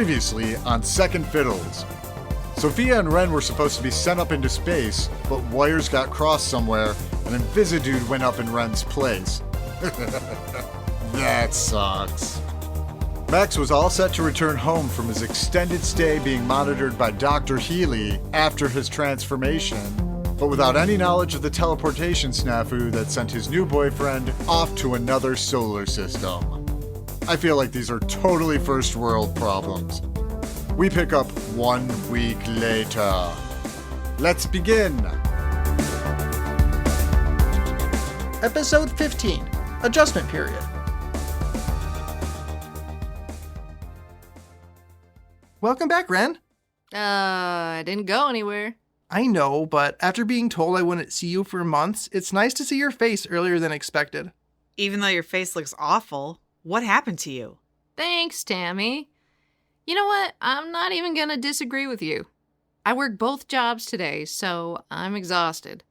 Previously on Second Fiddles. Sophia and Ren were supposed to be sent up into space, but wires got crossed somewhere, and Invisidude went up in Ren's place. That sucks. Max was all set to return home from his extended stay being monitored by Dr. Healy after his transformation, but without any knowledge of the teleportation snafu that sent his new boyfriend off to another solar system. I feel like these are totally first world problems. We pick up 1 week later. Let's begin. Episode 15, Adjustment Period. Welcome back, Ren. I didn't go anywhere. I know, but after being told I wouldn't see you for months, it's nice to see your face earlier than expected. Even though your face looks awful, what happened to you? Thanks, Tammy. You know what? I'm not even gonna disagree with you. I worked both jobs today, so I'm exhausted.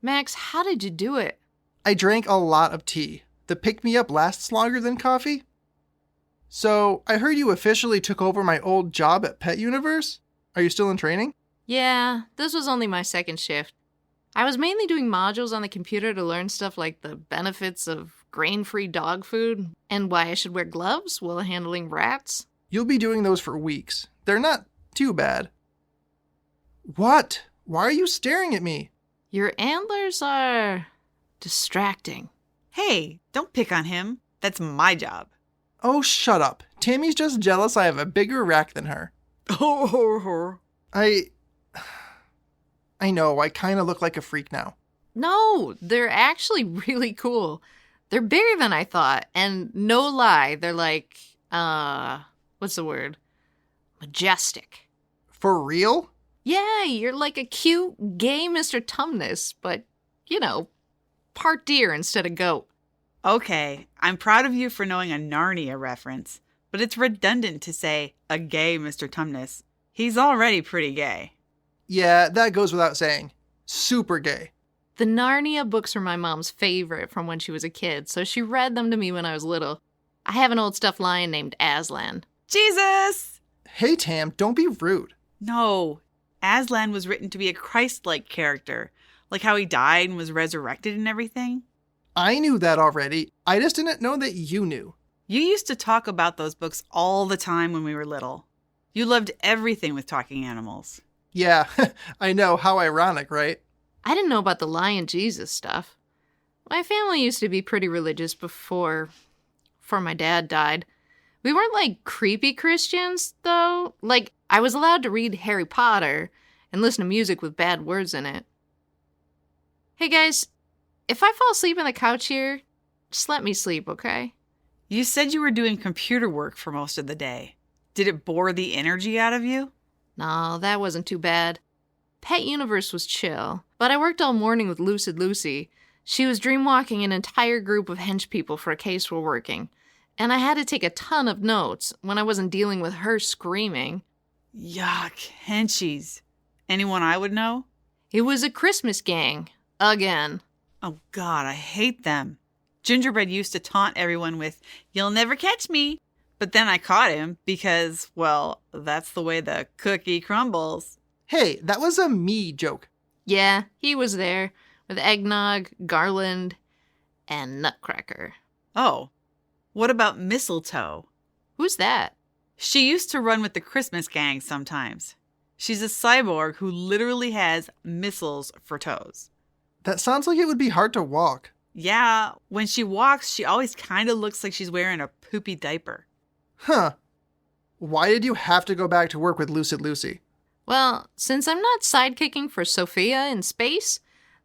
Max, how did you do it? I drank a lot of tea. The pick-me-up lasts longer than coffee. So, I heard you officially took over my old job at Pet Universe? Are you still in training? Yeah, this was only my second shift. I was mainly doing modules on the computer to learn stuff like the benefits of grain-free dog food and why I should wear gloves while handling rats. You'll be doing those for weeks. They're not too bad. What? Why are you staring at me? Your antlers are distracting. Hey, don't pick on him. That's my job. Oh, shut up. Tammy's just jealous I have a bigger rack than her. I know, I kind of look like a freak now. No, they're actually really cool. They're bigger than I thought, and no lie, they're like, what's the word? Majestic. For real? Yeah, you're like a cute, gay Mr. Tumnus, but, part deer instead of goat. Okay, I'm proud of you for knowing a Narnia reference, but it's redundant to say a gay Mr. Tumnus. He's already pretty gay. Yeah, that goes without saying. Super gay. The Narnia books were my mom's favorite from when she was a kid, so she read them to me when I was little. I have an old stuffed lion named Aslan. Jesus! Hey, Tam, don't be rude. No, Aslan was written to be a Christ-like character, like how he died and was resurrected and everything. I knew that already. I just didn't know that you knew. You used to talk about those books all the time when we were little. You loved everything with talking animals. Yeah, I know. How ironic, right? I didn't know about the Lion Jesus stuff. My family used to be pretty religious before my dad died. We weren't like creepy Christians, though. Like, I was allowed to read Harry Potter and listen to music with bad words in it. Hey guys, if I fall asleep on the couch here, just let me sleep, okay? You said you were doing computer work for most of the day. Did it bore the energy out of you? No, that wasn't too bad. Pet Universe was chill, but I worked all morning with Lucid Lucy. She was dreamwalking an entire group of hench people for a case we're working, and I had to take a ton of notes when I wasn't dealing with her screaming. Yuck, henchies. Anyone I would know? It was a Christmas gang. Again. Oh God, I hate them. Gingerbread used to taunt everyone with, "You'll never catch me." But then I caught him because, well, that's the way the cookie crumbles. Hey, that was a me joke. Yeah, he was there with eggnog, garland, and nutcracker. Oh, what about Mistletoe? Who's that? She used to run with the Christmas gang sometimes. She's a cyborg who literally has missiles for toes. That sounds like it would be hard to walk. Yeah, when she walks, she always kind of looks like she's wearing a poopy diaper. Huh. Why did you have to go back to work with Lucid Lucy? Well, since I'm not sidekicking for Sophia in space,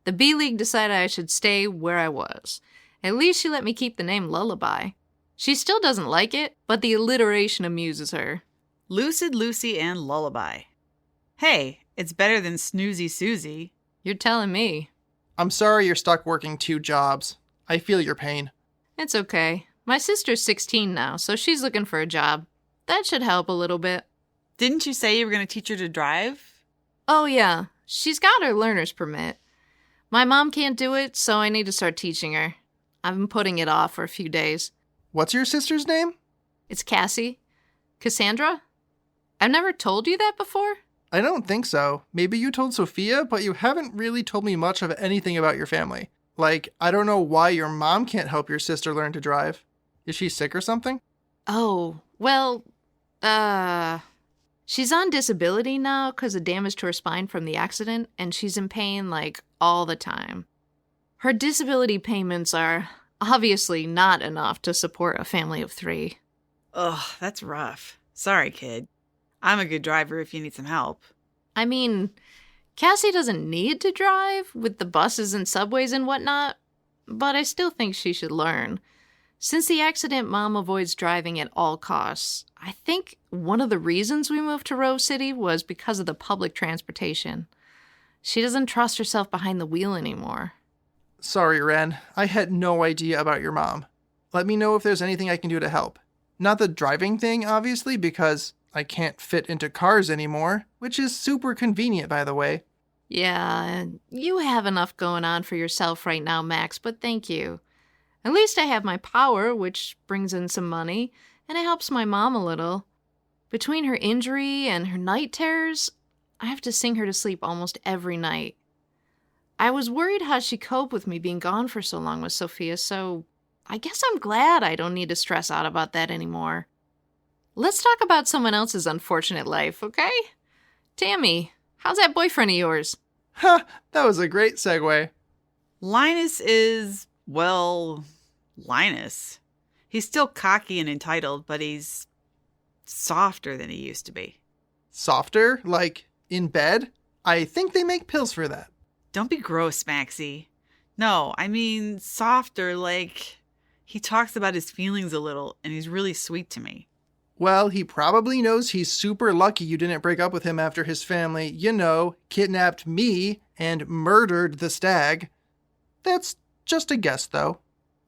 the B-League decided I should stay where I was. At least she let me keep the name Lullaby. She still doesn't like it, but the alliteration amuses her. Lucid Lucy and Lullaby. Hey, it's better than Snoozy Susie. You're telling me. I'm sorry you're stuck working 2 jobs. I feel your pain. It's okay. My sister's 16 now, so she's looking for a job. That should help a little bit. Didn't you say you were going to teach her to drive? Oh yeah, she's got her learner's permit. My mom can't do it, so I need to start teaching her. I've been putting it off for a few days. What's your sister's name? It's Cassie. Cassandra? I've never told you that before? I don't think so. Maybe you told Sophia, but you haven't really told me much of anything about your family. Like, I don't know why your mom can't help your sister learn to drive. Is she sick or something? Oh, well, she's on disability now because of damage to her spine from the accident, and she's in pain, like, all the time. Her disability payments are obviously not enough to support a family of 3. Ugh, that's rough. Sorry, kid. I'm a good driver if you need some help. I mean, Cassie doesn't need to drive with the buses and subways and whatnot, but I still think she should learn. Since the accident, Mom avoids driving at all costs. I think one of the reasons we moved to Rose City was because of the public transportation. She doesn't trust herself behind the wheel anymore. Sorry, Ren. I had no idea about your mom. Let me know if there's anything I can do to help. Not the driving thing, obviously, because I can't fit into cars anymore, which is super convenient, by the way. Yeah, you have enough going on for yourself right now, Max, but thank you. At least I have my power, which brings in some money, and it helps my mom a little. Between her injury and her night terrors, I have to sing her to sleep almost every night. I was worried how she'd cope with me being gone for so long with Sophia, so I guess I'm glad I don't need to stress out about that anymore. Let's talk about someone else's unfortunate life, okay? Tammy, how's that boyfriend of yours? Ha! That was a great segue. Linus is, well, Linus. He's still cocky and entitled, but he's softer than he used to be. Softer? Like, in bed? I think they make pills for that. Don't be gross, Maxie. No, I mean softer, like he talks about his feelings a little, and he's really sweet to me. Well, he probably knows he's super lucky you didn't break up with him after his family, kidnapped me and murdered the stag. That's just a guess, though.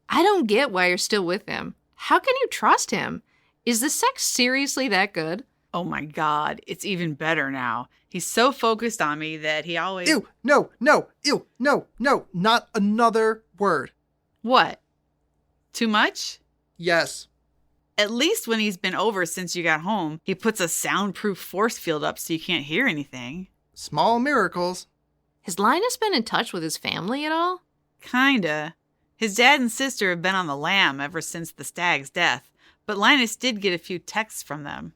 I don't get why you're still with him. How can you trust him? Is the sex seriously that good? Oh my God, it's even better now. He's so focused on me that he always... Ew, no, not another word. What? Too much? Yes. At least when he's been over since you got home, he puts a soundproof force field up so you can't hear anything. Small miracles. Has Linus been in touch with his family at all? Kinda. His dad and sister have been on the lam ever since the stag's death, but Linus did get a few texts from them.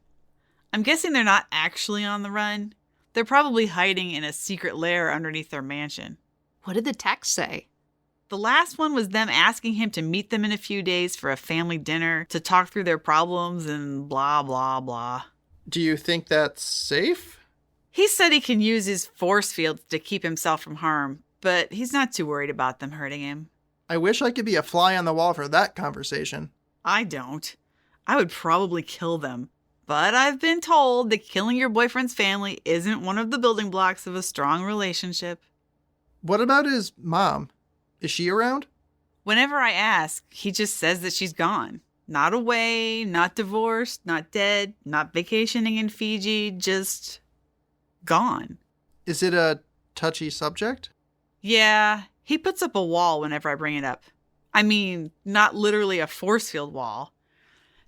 I'm guessing they're not actually on the run. They're probably hiding in a secret lair underneath their mansion. What did the text say? The last one was them asking him to meet them in a few days for a family dinner to talk through their problems and blah, blah, blah. Do you think that's safe? He said he can use his force fields to keep himself from harm, but he's not too worried about them hurting him. I wish I could be a fly on the wall for that conversation. I don't. I would probably kill them. But I've been told that killing your boyfriend's family isn't one of the building blocks of a strong relationship. What about his mom? Is she around? Whenever I ask, he just says that she's gone. Not away, not divorced, not dead, not vacationing in Fiji, just gone. Is it a touchy subject? Yeah, he puts up a wall whenever I bring it up. I mean, not literally a force field wall.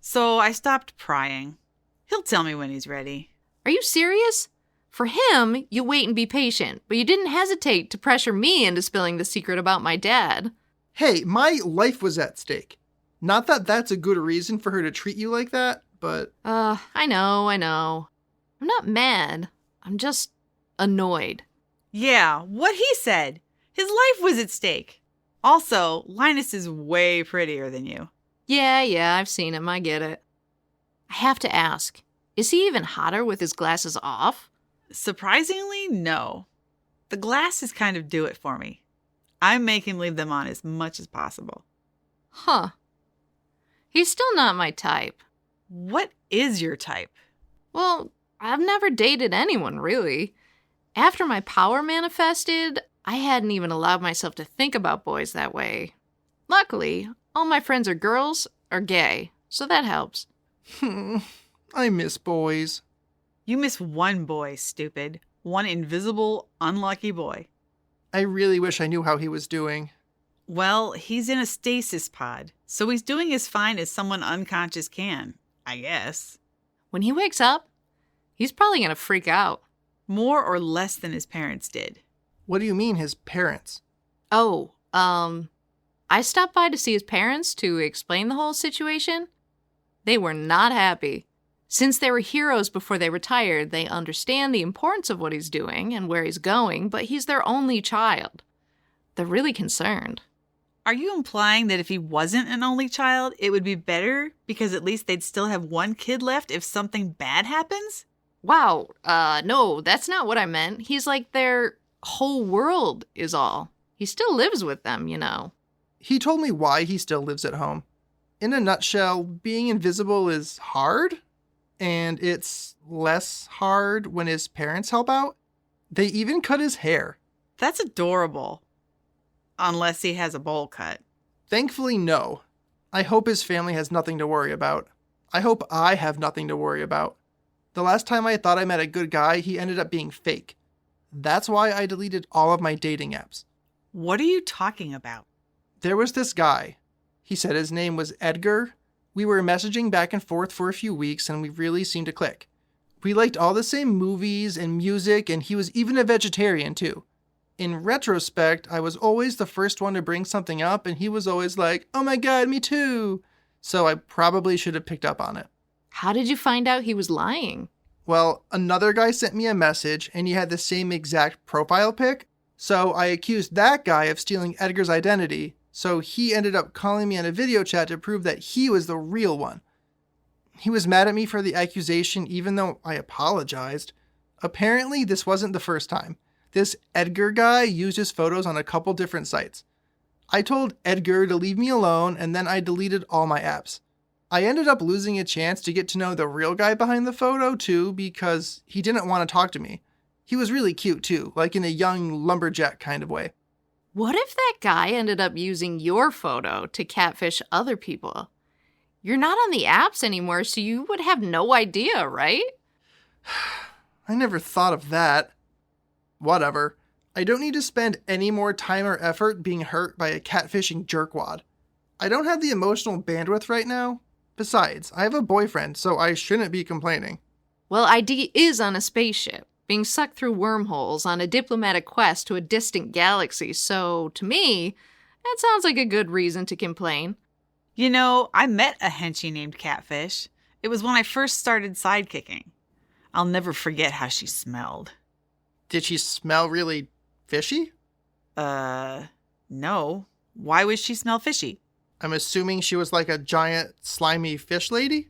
So I stopped prying. He'll tell me when he's ready. Are you serious? For him, you wait and be patient, but you didn't hesitate to pressure me into spilling the secret about my dad. Hey, my life was at stake. Not that that's a good reason for her to treat you like that, but... I know. I'm not mad. I'm just annoyed. Yeah, what he said. His life was at stake. Also, Linus is way prettier than you. Yeah, I've seen him. I get it. I have to ask, is he even hotter with his glasses off? Surprisingly, no. The glasses kind of do it for me. I make him leave them on as much as possible. Huh. He's still not my type. What is your type? Well, I've never dated anyone, really. After my power manifested, I hadn't even allowed myself to think about boys that way. Luckily, all my friends are girls or gay, so that helps. I miss boys. You miss one boy, stupid. One invisible, unlucky boy. I really wish I knew how he was doing. Well, he's in a stasis pod, so he's doing as fine as someone unconscious can, I guess. When he wakes up, he's probably going to freak out. More or less than his parents did. What do you mean, his parents? Oh, I stopped by to see his parents to explain the whole situation. They were not happy. Since they were heroes before they retired, they understand the importance of what he's doing and where he's going, but he's their only child. They're really concerned. Are you implying that if he wasn't an only child, it would be better because at least they'd still have one kid left if something bad happens? Wow, no, that's not what I meant. He's like their whole world is all. He still lives with them, you know. He told me why he still lives at home. In a nutshell, being invisible is hard, and it's less hard when his parents help out. They even cut his hair. That's adorable. Unless he has a bowl cut. Thankfully, no. I hope his family has nothing to worry about. I hope I have nothing to worry about. The last time I thought I met a good guy, he ended up being fake. That's why I deleted all of my dating apps. What are you talking about? There was this guy. He said his name was Edgar. We were messaging back and forth for a few weeks, and we really seemed to click. We liked all the same movies and music, and he was even a vegetarian too. In retrospect, I was always the first one to bring something up, and he was always like, "Oh my god, me too." So I probably should have picked up on it. How did you find out he was lying? Well, another guy sent me a message, and he had the same exact profile pic. So I accused that guy of stealing Edgar's identity. So he ended up calling me on a video chat to prove that he was the real one. He was mad at me for the accusation, even though I apologized. Apparently, this wasn't the first time. This Edgar guy used his photos on a couple different sites. I told Edgar to leave me alone, and then I deleted all my apps. I ended up losing a chance to get to know the real guy behind the photo, too, because he didn't want to talk to me. He was really cute, too, like in a young lumberjack kind of way. What if that guy ended up using your photo to catfish other people? You're not on the apps anymore, so you would have no idea, right? I never thought of that. Whatever. I don't need to spend any more time or effort being hurt by a catfishing jerkwad. I don't have the emotional bandwidth right now. Besides, I have a boyfriend, so I shouldn't be complaining. Well, ID is on a spaceship, being sucked through wormholes on a diplomatic quest to a distant galaxy, so to me, that sounds like a good reason to complain. You know, I met a henchie named Catfish. It was when I first started sidekicking. I'll never forget how she smelled. Did she smell really fishy? No. Why would she smell fishy? I'm assuming she was like a giant, slimy fish lady?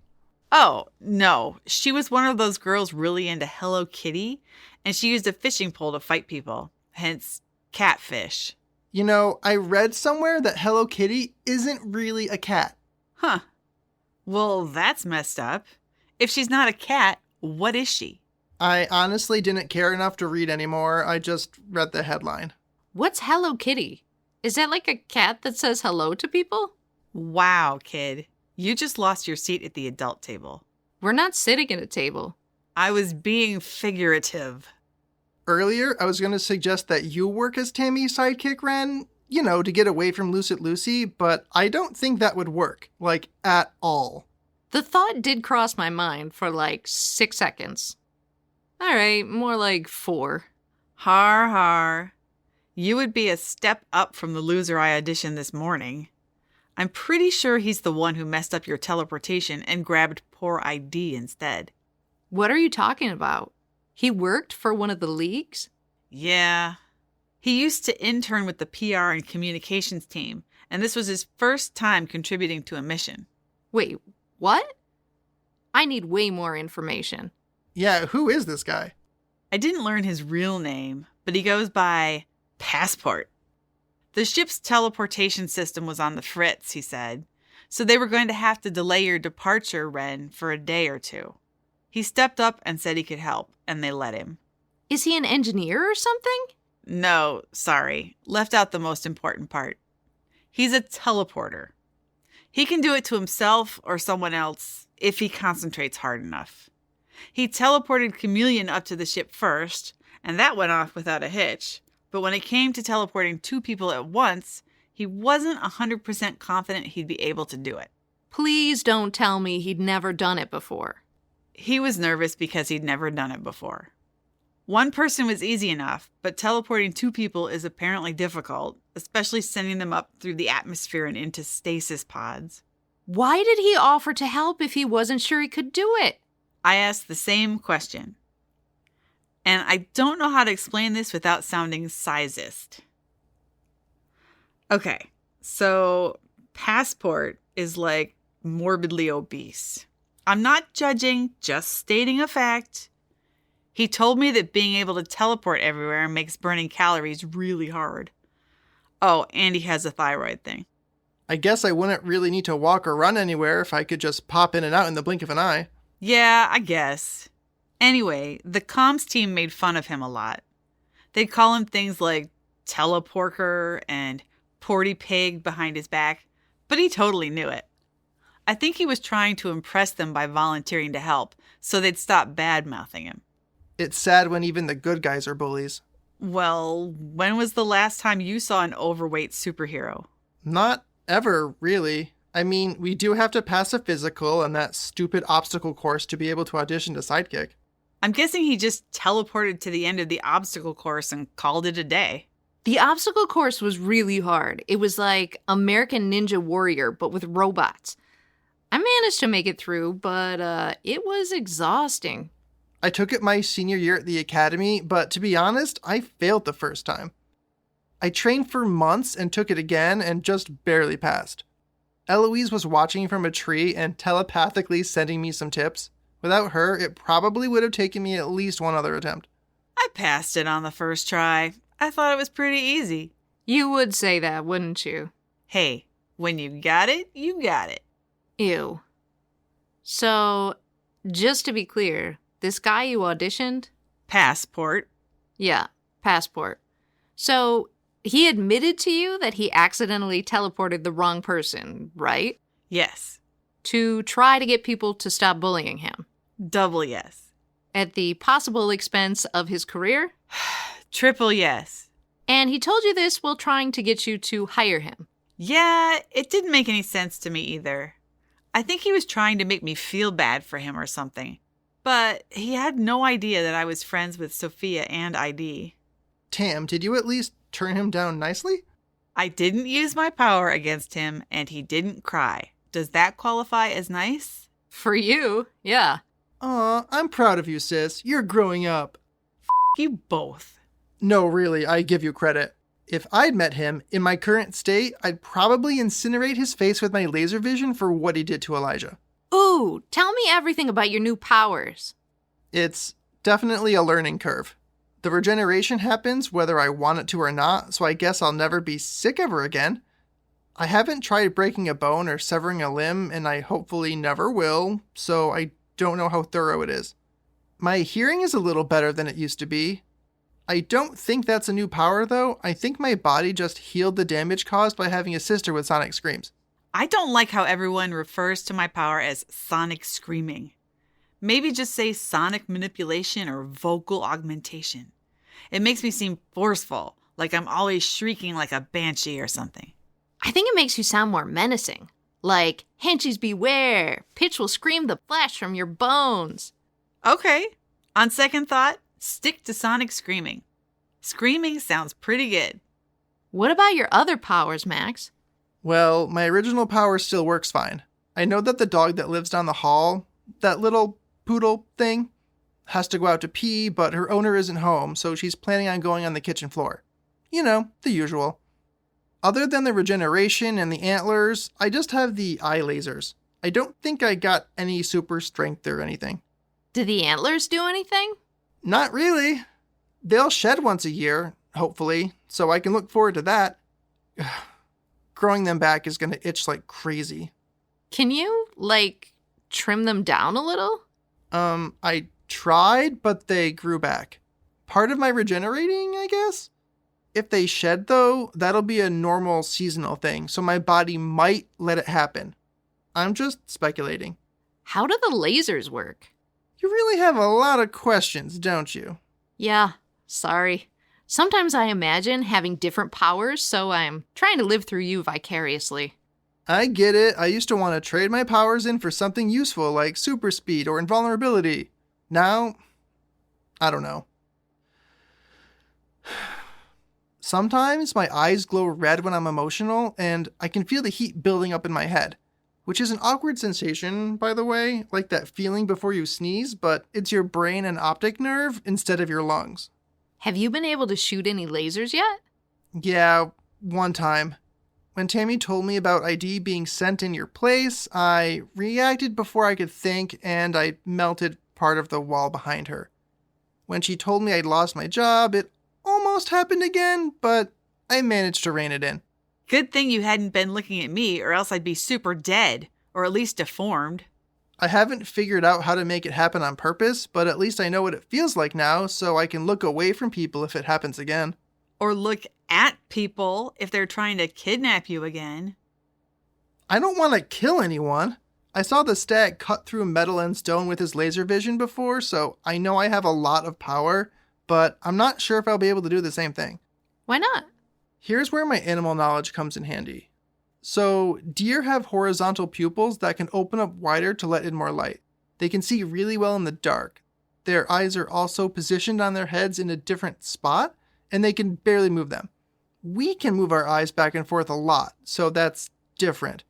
Oh, no. She was one of those girls really into Hello Kitty, and she used a fishing pole to fight people. Hence, catfish. You know, I read somewhere that Hello Kitty isn't really a cat. Huh. Well, that's messed up. If she's not a cat, what is she? I honestly didn't care enough to read anymore. I just read the headline. What's Hello Kitty? Is that like a cat that says hello to people? Wow, kid. You just lost your seat at the adult table. We're not sitting at a table. I was being figurative. Earlier, I was going to suggest that you work as Tammy's sidekick, Ren, you know, to get away from Lucid Lucy, but I don't think that would work, like, at all. The thought did cross my mind for like 6 seconds. All right, more like 4. Har har. You would be a step up from the loser I auditioned this morning. I'm pretty sure he's the one who messed up your teleportation and grabbed poor ID instead. What are you talking about? He worked for one of the leagues? Yeah. He used to intern with the PR and communications team, and this was his first time contributing to a mission. Wait, what? I need way more information. Yeah, who is this guy? I didn't learn his real name, but he goes by Passport. The ship's teleportation system was on the fritz, he said, so they were going to have to delay your departure, Ren, for a day or 2. He stepped up and said he could help, and they let him. Is he an engineer or something? No, sorry. Left out the most important part. He's a teleporter. He can do it to himself or someone else if he concentrates hard enough. He teleported Chameleon up to the ship first, and that went off without a hitch. But when it came to teleporting 2 people at once, he wasn't 100% confident he'd be able to do it. Please don't tell me he'd never done it before. He was nervous because he'd never done it before. One person was easy enough, but teleporting 2 people is apparently difficult, especially sending them up through the atmosphere and into stasis pods. Why did he offer to help if he wasn't sure he could do it? I asked the same question. And I don't know how to explain this without sounding sizist. Okay, so Passport is like morbidly obese. I'm not judging, just stating a fact. He told me that being able to teleport everywhere makes burning calories really hard. Oh, and he has a thyroid thing. I guess I wouldn't really need to walk or run anywhere if I could just pop in and out in the blink of an eye. Yeah, I guess. Anyway, the comms team made fun of him a lot. They'd call him things like teleporker and porty pig behind his back, but he totally knew it. I think he was trying to impress them by volunteering to help, so they'd stop bad-mouthing him. It's sad when even the good guys are bullies. Well, when was the last time you saw an overweight superhero? Not ever, really. I mean, we do have to pass a physical and that stupid obstacle course to be able to audition to Sidekick. I'm guessing he just teleported to the end of the obstacle course and called it a day. The obstacle course was really hard. It was like American Ninja Warrior, but with robots. I managed to make it through, but it was exhausting. I took it my senior year at the academy, but to be honest, I failed the first time. I trained for months and took it again and just barely passed. Eloise was watching from a tree and telepathically sending me some tips. Without her, it probably would have taken me at least one other attempt. I passed it on the first try. I thought it was pretty easy. You would say that, wouldn't you? Hey, when you got it, you got it. Ew. So, just to be clear, this guy you auditioned? Passport. Yeah, Passport. So, he admitted to you that he accidentally teleported the wrong person, right? Yes. To try to get people to stop bullying him. Double yes. At the possible expense of his career? Triple yes. And he told you this while trying to get you to hire him. Yeah, it didn't make any sense to me either. I think he was trying to make me feel bad for him or something. But he had no idea that I was friends with Sophia and ID. Tam, did you at least turn him down nicely? I didn't use my power against him, and he didn't cry. Does that qualify as nice? For you, yeah. Aw, I'm proud of you, sis. You're growing up. You both. No, really, I give you credit. If I'd met him, in my current state, I'd probably incinerate his face with my laser vision for what he did to Elijah. Ooh, tell me everything about your new powers. It's definitely a learning curve. The regeneration happens whether I want it to or not, so I guess I'll never be sick ever again. I haven't tried breaking a bone or severing a limb, and I hopefully never will, so I don't know how thorough it is. My hearing is a little better than it used to be. I don't think that's a new power, though. I think my body just healed the damage caused by having a sister with sonic screams. I don't like how everyone refers to my power as sonic screaming. Maybe just say sonic manipulation or vocal augmentation. It makes me seem forceful, like I'm always shrieking like a banshee or something. I think it makes you sound more menacing. Like, Henchies beware! Pitch will scream the flesh from your bones. Okay. On second thought, stick to sonic screaming. Screaming sounds pretty good. What about your other powers, Max? Well, my original power still works fine. I know that the dog that lives down the hall, that little poodle thing, has to go out to pee, but her owner isn't home, so she's planning on going on the kitchen floor. You know, the usual. Other than the regeneration and the antlers, I just have the eye lasers. I don't think I got any super strength or anything. Do the antlers do anything? Not really. They'll shed once a year, hopefully, so I can look forward to that. Growing them back is going to itch like crazy. Can you, trim them down a little? I tried, but they grew back. Part of my regenerating, I guess? If they shed, though, that'll be a normal seasonal thing, so my body might let it happen. I'm just speculating. How do the lasers work? You really have a lot of questions, don't you? Yeah, sorry. Sometimes I imagine having different powers, so I'm trying to live through you vicariously. I get it. I used to want to trade my powers in for something useful like super speed or invulnerability. Now, I don't know. Sometimes my eyes glow red when I'm emotional, and I can feel the heat building up in my head. Which is an awkward sensation, by the way, like that feeling before you sneeze, but it's your brain and optic nerve instead of your lungs. Have you been able to shoot any lasers yet? Yeah, one time. When Tammy told me about ID being sent in your place, I reacted before I could think, and I melted part of the wall behind her. When she told me I'd lost my job, it almost happened again, but I managed to rein it in. Good thing you hadn't been looking at me, or else I'd be super dead, or at least deformed. I haven't figured out how to make it happen on purpose, but at least I know what it feels like now, so I can look away from people if it happens again. Or look at people if they're trying to kidnap you again. I don't want to kill anyone. I saw the stag cut through metal and stone with his laser vision before, so I know I have a lot of power, but I'm not sure if I'll be able to do the same thing. Why not? Here's where my animal knowledge comes in handy. So, deer have horizontal pupils that can open up wider to let in more light. They can see really well in the dark. Their eyes are also positioned on their heads in a different spot, and they can barely move them. We can move our eyes back and forth a lot, so that's different.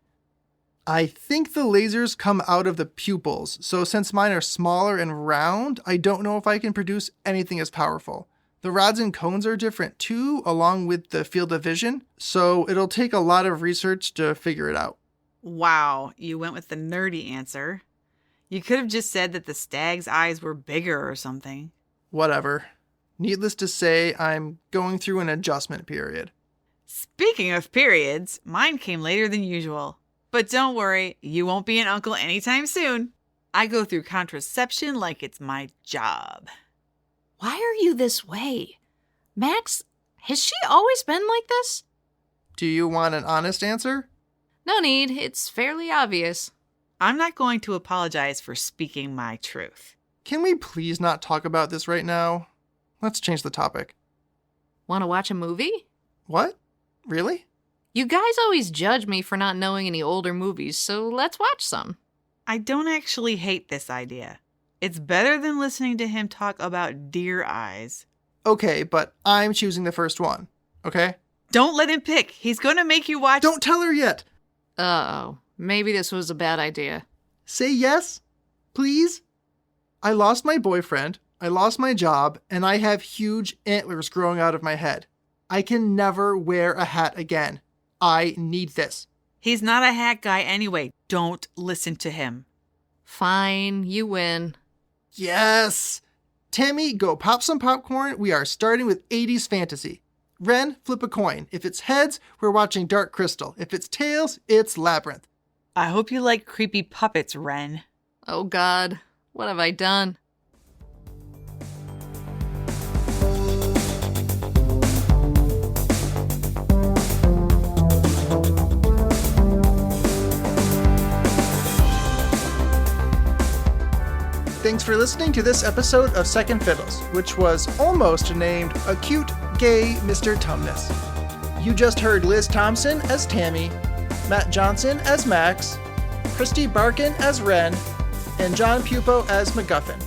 I think the lasers come out of the pupils, so since mine are smaller and round, I don't know if I can produce anything as powerful. The rods and cones are different too, along with the field of vision, so it'll take a lot of research to figure it out. Wow, you went with the nerdy answer. You could have just said that the stag's eyes were bigger or something. Whatever. Needless to say, I'm going through an adjustment period. Speaking of periods, mine came later than usual. But don't worry, you won't be an uncle anytime soon. I go through contraception like it's my job. Why are you this way? Max, has she always been like this? Do you want an honest answer? No need, it's fairly obvious. I'm not going to apologize for speaking my truth. Can we please not talk about this right now? Let's change the topic. Want to watch a movie? What? Really? You guys always judge me for not knowing any older movies, so let's watch some. I don't actually hate this idea. It's better than listening to him talk about deer eyes. Okay, but I'm choosing the first one, okay? Don't let him pick. He's going to make you watch. Don't tell her yet! Uh-oh, maybe this was a bad idea. Say yes, please? I lost my boyfriend, I lost my job, and I have huge antlers growing out of my head. I can never wear a hat again. I need this. He's not a hat guy anyway. Don't listen to him. Fine, you win. Yes! Tammy, go pop some popcorn. We are starting with 80s fantasy. Ren, flip a coin. If it's heads, we're watching Dark Crystal. If it's tails, it's Labyrinth. I hope you like creepy puppets, Ren. Oh God, what have I done? Thanks for listening to this episode of Second Fiddles, which was almost named Acute Gay Mr. Tumnus. You just heard Liz Thompson as Tammy, Matt Johnson as Max, Christy Barkin as Ren, and John Pupo as MacGuffin.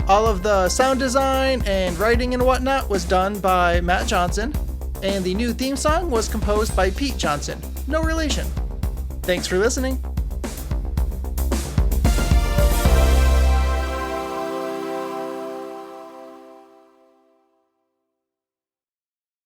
All of the sound design and writing and whatnot was done by Matt Johnson, and the new theme song was composed by Pete Johnson, no relation. Thanks for listening.